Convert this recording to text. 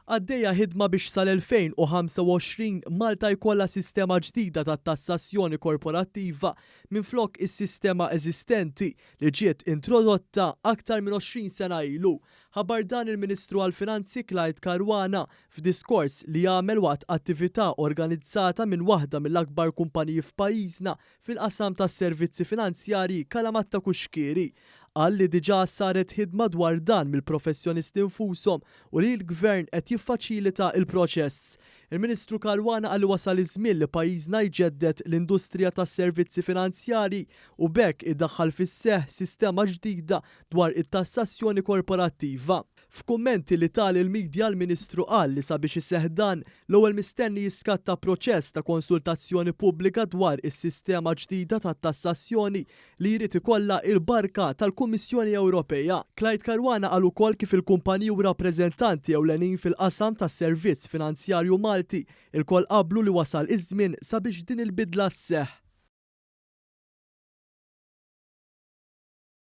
Għaddejja ħidma biex sal-2025 Malta jkollha sistema ġdida tat tassazzjoni korporattiva minflok is-sistema eżistenti li ġiet introdotta aktar minn 20 sena ilu. Ħabar dan il-Ministru għall-Finanzi Clyde Caruana f'diskors li jagħmel waqt attività organizzata minn waħda mill-akbar kumpaniji f'pajjiżna fil-qasam tas-servizzi finanzjarji Kalamatta Kuxkieri. Qal li diġà saret ħidma dwar dan mill-professjonisti infushom u li l-Gvern qed jiffaċilita il-proċess. Il-Ministru Caruana qal li wasal iż-żmien li pajjiżna jġeddet l-industrija tas-servizzi finanzjarji u bekk iddaħħal fis-seħħ sistema ġdida dwar it-tassazzjoni korporattiva. F'kummenti li tal il-medja l-Ministru qal li sabiex iseħħ dan l-ewwel mistenni jiskatta proċess ta' konsultazzjoni pubblika dwar is-sistema ġdida tat-tassazzjoni li jrid ikollha il-barka tal-Kummissjoni Ewropea. Clyde Caruana qal ukoll kif il-kumpaniji u rappreżentanti ewlenin fil-qasam tas-servizz finanzjarju Malti il-koll qablu li wasal iż-żmien sabiex din il-bidla sseħħ.